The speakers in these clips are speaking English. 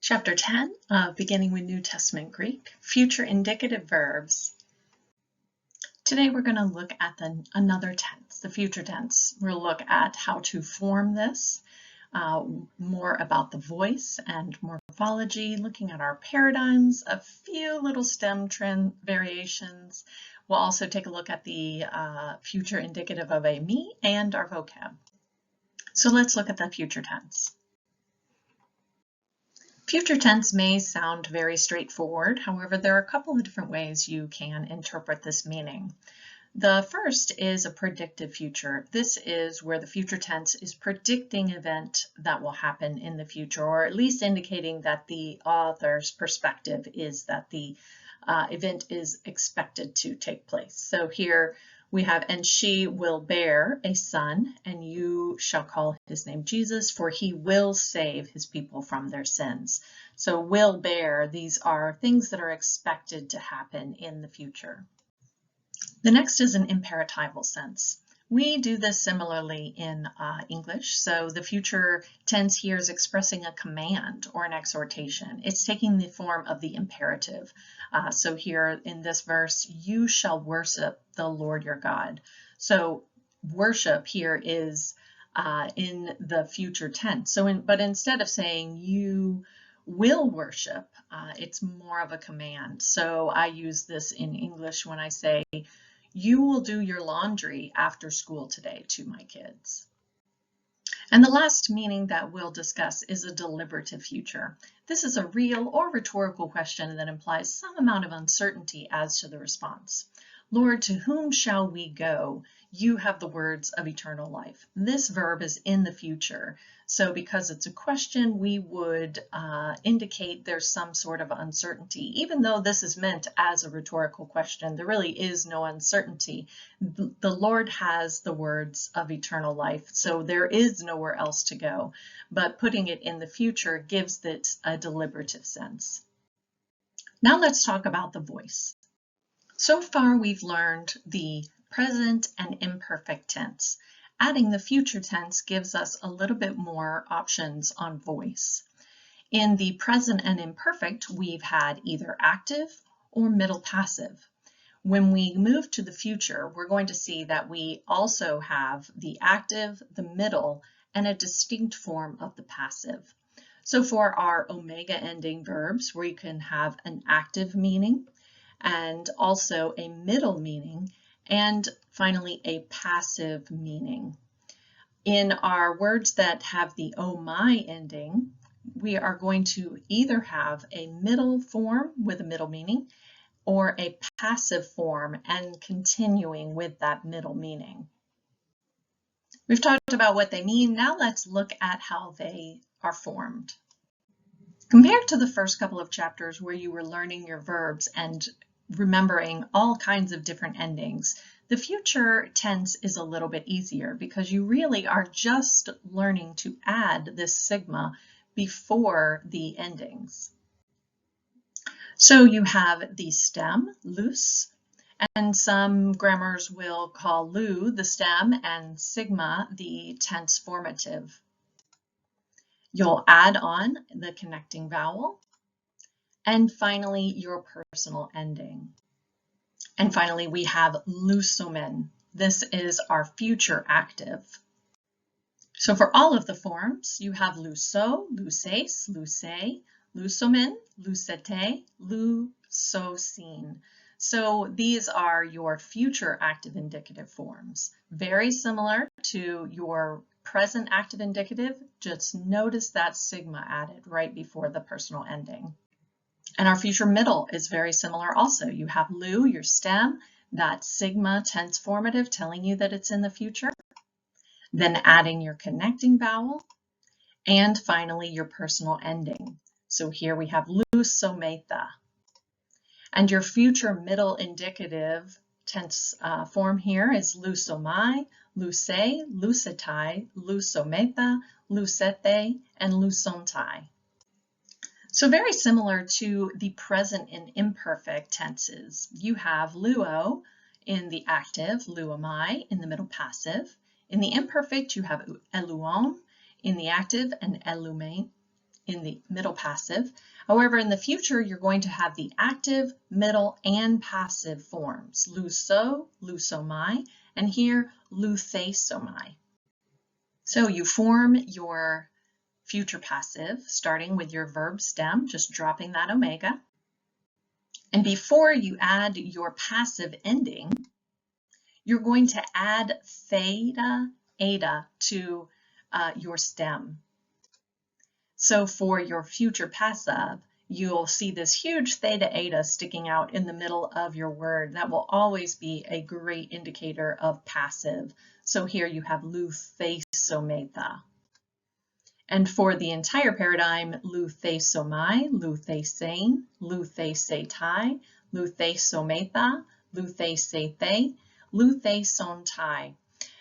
Chapter 10, beginning with New Testament Greek, future indicative verbs. Today we're going to look at another tense, the future tense. We'll look at how to form this, more about the voice and morphology, looking at our paradigms, a few little stem trend variations. We'll also take a look at the future indicative of a me and our vocab. So let's look at the future tense. Future tense may sound very straightforward. However, there are a couple of different ways you can interpret this meaning. The first is a predictive future. This is where the future tense is predicting an event that will happen in the future, or at least indicating that the author's perspective is that the event is expected to take place. So here we have, and she will bear a son, and you shall call his name Jesus, for he will save his people from their sins. So will bear, these are things that are expected to happen in the future. The next is an imperatival sense. We do this similarly in English. So the future tense here is expressing a command or an exhortation. It's taking the form of the imperative. So here in this verse, you shall worship the Lord your God. So worship here is in the future tense. But instead of saying you will worship, it's more of a command. So I use this in English when I say, you will do your laundry after school today to my kids. And the last meaning that we'll discuss is a deliberative future. This is a real or rhetorical question that implies some amount of uncertainty as to the response. Lord, to whom shall we go? You have the words of eternal life. This verb is in the future. So because it's a question, we would indicate there's some sort of uncertainty. Even though this is meant as a rhetorical question, there really is no uncertainty. The Lord has the words of eternal life, so there is nowhere else to go. But putting it in the future gives it a deliberative sense. Now let's talk about the voice. So far we've learned the present and imperfect tense. Adding the future tense gives us a little bit more options on voice. In the present and imperfect, we've had either active or middle passive. When we move to the future, we're going to see that we also have the active, the middle, and a distinct form of the passive. So for our omega ending verbs, we can have an active meaning and also a middle meaning, and finally a passive meaning. In our words that have the oh my ending, we are going to either have a middle form with a middle meaning or a passive form and continuing with that middle meaning. We've talked about what they mean. Now let's look at how they are formed. Compared to the first couple of chapters where you were learning your verbs and remembering all kinds of different endings, the future tense is a little bit easier because you really are just learning to add this sigma before the endings. So you have the stem, loose, and some grammars will call lu the stem and sigma the tense formative. You'll add on the connecting vowel, and finally your personal ending. And finally, we have lusomen. This is our future active. So for all of the forms, you have luso, luses, luse, lusomen, lusete, lusosin. So these are your future active indicative forms. Very similar to your present active indicative, just notice that sigma added right before the personal ending. And our future middle is very similar also. You have lu, your stem, that sigma tense formative telling you that it's in the future, then adding your connecting vowel, and finally your personal ending. So here we have lusometa. And your future middle indicative tense form here is lusomai, luse, lusetai, lusometa, lusete, and lusontai. So very similar to the present and imperfect tenses. You have luo in the active, luomai in the middle passive. In the imperfect, you have eluon in the active and elume in the middle passive. However, in the future, you're going to have the active, middle, and passive forms. Luso, lusomai, and here, luthesomai. So you form your future passive starting with your verb stem, just dropping that omega. And before you add your passive ending, you're going to add theta, eta to your stem. So for your future passive, you'll see this huge theta eta sticking out in the middle of your word. That will always be a great indicator of passive. So here you have luthesometa. And for the entire paradigm, luthesomai, luthesane, luthesetai, luthesometa, luthesete, luthesontai.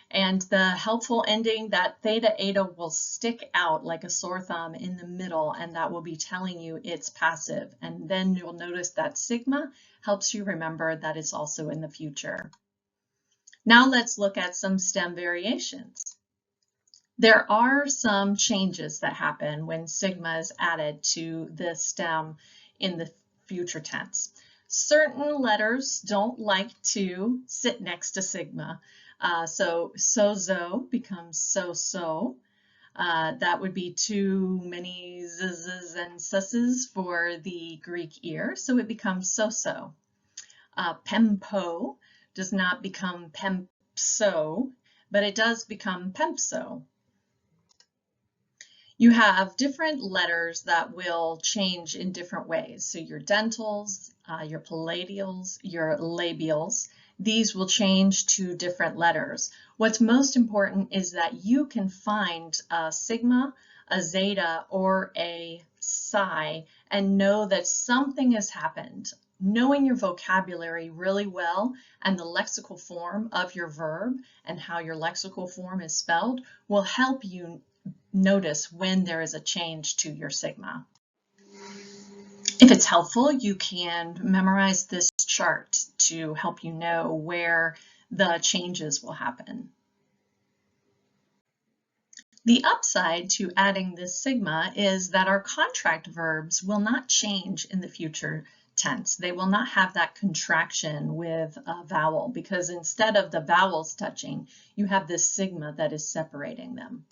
And the helpful ending, that theta eta will stick out like a sore thumb in the middle, and that will be telling you it's passive. And then you'll notice that sigma helps you remember that it's also in the future. Now let's look at some stem variations. There are some changes that happen when sigma is added to the stem in the future tense. Certain letters don't like to sit next to sigma. So sozo becomes so-so. That would be too many z's and sus's for the Greek ear, so it becomes so-so. Pempo does not become pempso, but it does become pempso. You have different letters that will change in different ways. So your dentals, your palladials, your labials, these will change to different letters. What's most important is that you can find a sigma, a zeta, or a psi and know that something has happened. Knowing your vocabulary really well and the lexical form of your verb and how your lexical form is spelled will help you notice when there is a change to your sigma. If it's helpful, you can memorize this chart to help you know where the changes will happen. The upside to adding this sigma is that our contract verbs will not change in the future tense. They will not have that contraction with a vowel because instead of the vowels touching, you have this sigma that is separating them.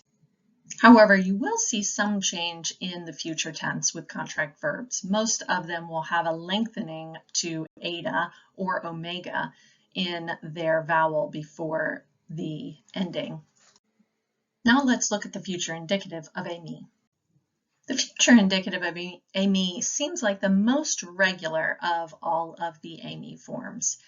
However, you will see some change in the future tense with contract verbs. Most of them will have a lengthening to eta or omega in their vowel before the ending. Now let's look at the future indicative of ame. The future indicative of ame seems like the most regular of all of the ame forms.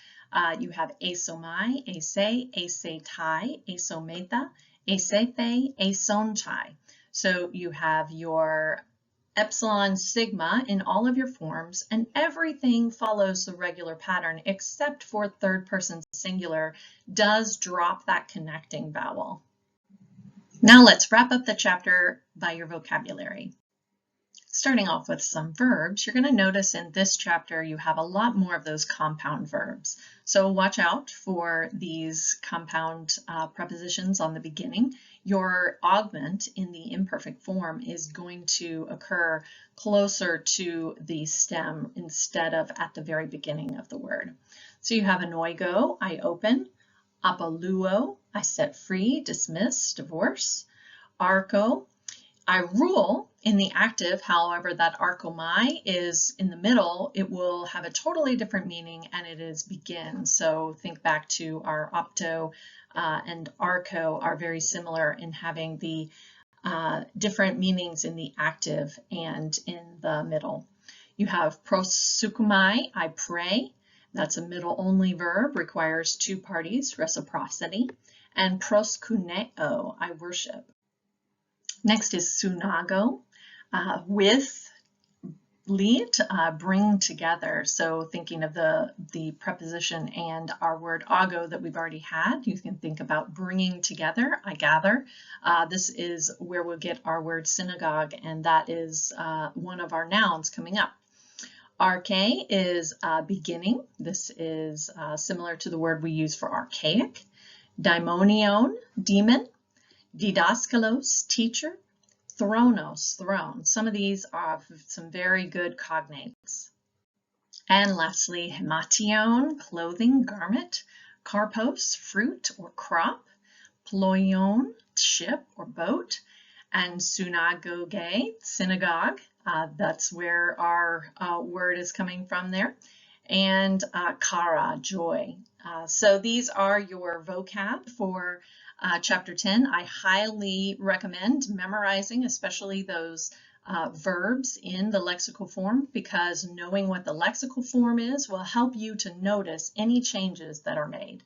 You have asomai, ase, asetai, asometa, asethe, asontai. So you have your epsilon sigma in all of your forms, and everything follows the regular pattern except for third person singular does drop that connecting vowel. Now let's wrap up the chapter by your vocabulary. Starting off with some verbs, you're going to notice in this chapter you have a lot more of those compound verbs. So watch out for these compound prepositions on the beginning. Your augment in the imperfect form is going to occur closer to the stem instead of at the very beginning of the word. So you have anoigo, I open, apaluo, I set free, dismiss, divorce, arco, I rule in the active. However, that arcomai is in the middle. It will have a totally different meaning, and it is begin. So think back to our opto and arco are very similar in having the different meanings in the active and in the middle. You have prosukumai, I pray. That's a middle only verb, requires two parties, reciprocity. And proskuneo, I worship. Next is sunago, with, lead, bring together. So thinking of the preposition and our word ago that we've already had, you can think about bringing together, I gather. This is where we'll get our word synagogue, and that is one of our nouns coming up. Arche is beginning. This is similar to the word we use for archaic. Daimonion, demon. Didaskalos, teacher. Thronos, throne. Some of these are some very good cognates. And lastly, hemation, clothing, garment. Karpos, fruit or crop. Ploion, ship or boat. And synagoge, synagogue. That's where our word is coming from there. And kara, joy. So these are your vocab for Chapter 10. I highly recommend memorizing, especially those verbs in the lexical form, because knowing what the lexical form is will help you to notice any changes that are made.